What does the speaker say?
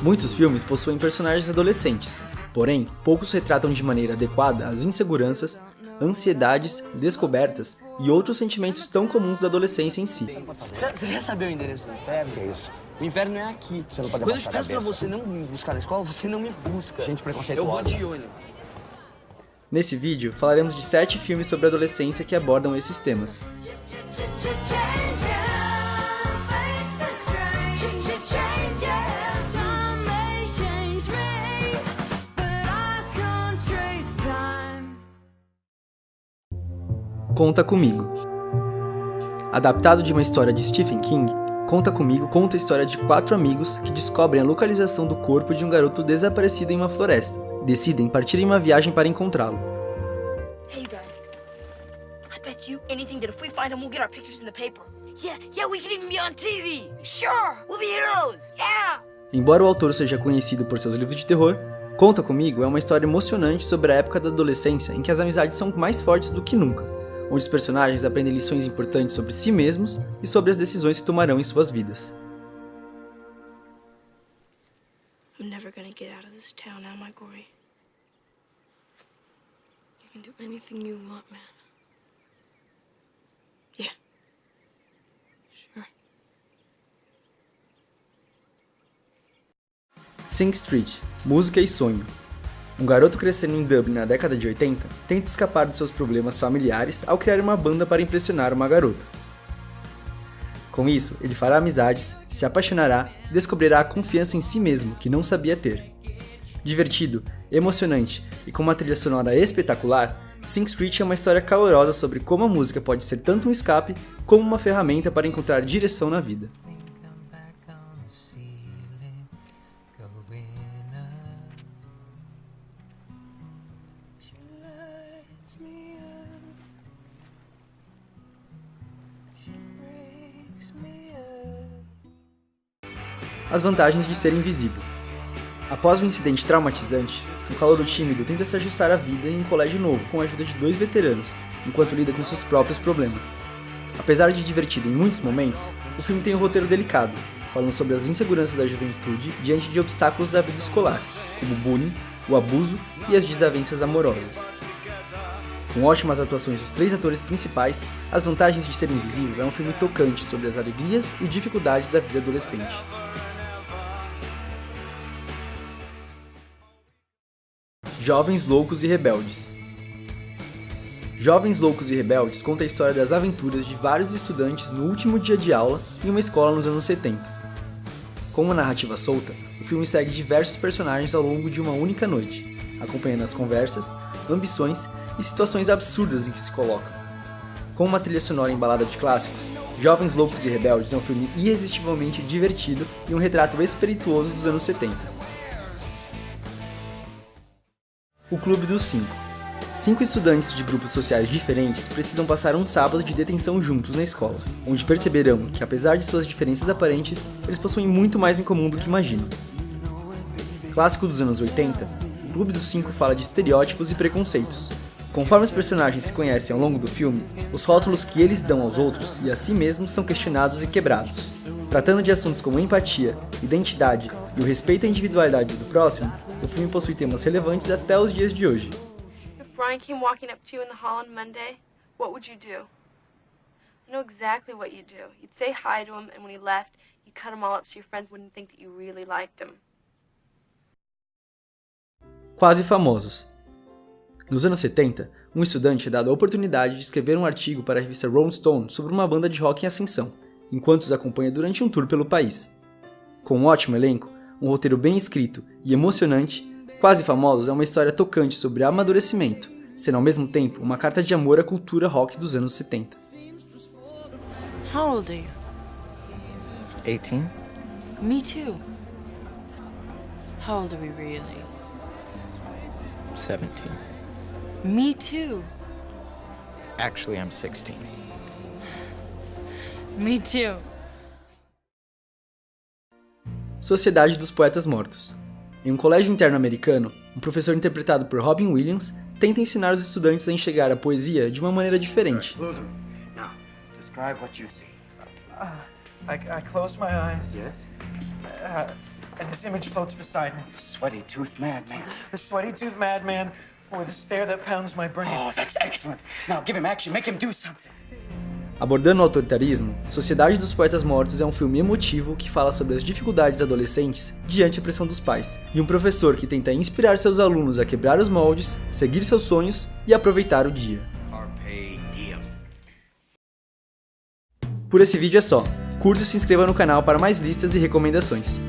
Muitos filmes possuem personagens adolescentes, porém, poucos retratam de maneira adequada as inseguranças, ansiedades, descobertas e outros sentimentos tão comuns da adolescência em si. Você quer saber o endereço do inferno? Que é isso? O inferno é aqui. Você não pode Quando eu abaixar a peço pra cabeça. você não me buscar na escola, você não me busca. Gente Eu preconceituosa. vou de ônibus. Nesse vídeo, falaremos de 7 filmes sobre a adolescência que abordam esses temas. Conta Comigo. Adaptado de uma história de Stephen King, Conta Comigo conta a história de 4 amigos que descobrem a localização do corpo de um garoto desaparecido em uma floresta e decidem partir em uma viagem para encontrá-lo. Hey you guys, I bet you anything that if we find him, we'll get our pictures in the paper. Yeah, we can even be on TV. Sure, we'll be heroes. Yeah. Embora o autor seja conhecido por seus livros de terror, Conta Comigo é uma história emocionante sobre a época da adolescência em que as amizades são mais fortes do que nunca, onde os personagens aprendem lições importantes sobre si mesmos e sobre as decisões que tomarão em suas vidas. I'm never gonna get out of this town, am I, Corey? You can do anything you want, man. Yeah. Sure. Sing Street, música e sonho. Um garoto crescendo em Dublin na década de 80 tenta escapar de seus problemas familiares ao criar uma banda para impressionar uma garota. Com isso, ele fará amizades, se apaixonará e descobrirá a confiança em si mesmo que não sabia ter. Divertido, emocionante e com uma trilha sonora espetacular, Sing Street é uma história calorosa sobre como a música pode ser tanto um escape como uma ferramenta para encontrar direção na vida. As vantagens de ser invisível. Após um incidente traumatizante, um calouro tímido tenta se ajustar à vida em um colégio novo com a ajuda de 2 veteranos, enquanto lida com seus próprios problemas. Apesar de divertido em muitos momentos, o filme tem um roteiro delicado, falando sobre as inseguranças da juventude diante de obstáculos da vida escolar, como o bullying, o abuso e as desavenças amorosas. Com ótimas atuações dos 3 atores principais, As Vantagens de Ser Invisível é um filme tocante sobre as alegrias e dificuldades da vida adolescente. Jovens Loucos e Rebeldes. Jovens Loucos e Rebeldes conta a história das aventuras de vários estudantes no último dia de aula em uma escola nos anos 70. Com uma narrativa solta, o filme segue diversos personagens ao longo de uma única noite, acompanhando as conversas, ambições e situações absurdas em que se colocam. Com uma trilha sonora embalada de clássicos, Jovens Loucos e Rebeldes é um filme irresistivelmente divertido e um retrato espirituoso dos anos 70. O Clube dos 5. 5 estudantes de grupos sociais diferentes precisam passar um sábado de detenção juntos na escola, onde perceberão que, apesar de suas diferenças aparentes, eles possuem muito mais em comum do que imaginam. Clássico dos anos 80, o Clube dos 5 fala de estereótipos e preconceitos. Conforme os personagens se conhecem ao longo do filme, os rótulos que eles dão aos outros e a si mesmos são questionados e quebrados. Tratando de assuntos como empatia, identidade e o respeito à individualidade do próximo, o filme possui temas relevantes até os dias de hoje. If Brian came walking up to you in the hall on Monday, what would you do? I know exactly what you'd do. You'd say hi to him, and when he left, you'd cut him all up so your friends wouldn't think that you really liked him. Quase famosos. Nos anos 70, um estudante é dado a oportunidade de escrever um artigo para a revista Rolling Stone sobre uma banda de rock em ascensão, enquanto os acompanha durante um tour pelo país. Com um ótimo elenco, um roteiro bem escrito e emocionante, Quase Famosos é uma história tocante sobre amadurecimento, sendo ao mesmo tempo uma carta de amor à cultura rock dos anos 70. How old are you? 18? Me too. How old are we really? 17. Me too. Actually, I'm 16. Me too. Sociedade dos Poetas Mortos. Em um colégio interno americano, um professor interpretado por Robin Williams tenta ensinar os estudantes a enxergar a poesia de uma maneira diferente. Now, describe what you see. I closed my eyes. Yes? And this image floats beside me. Sweaty-toothed madman. The sweaty-toothed madman with a stare that pounds my brain. Oh, that's excellent. Now give him action. Make him do something. Abordando o autoritarismo, Sociedade dos Poetas Mortos é um filme emotivo que fala sobre as dificuldades adolescentes diante da pressão dos pais, e um professor que tenta inspirar seus alunos a quebrar os moldes, seguir seus sonhos e aproveitar o dia. Carpe diem. Por esse vídeo é só. Curta e se inscreva no canal para mais listas e recomendações.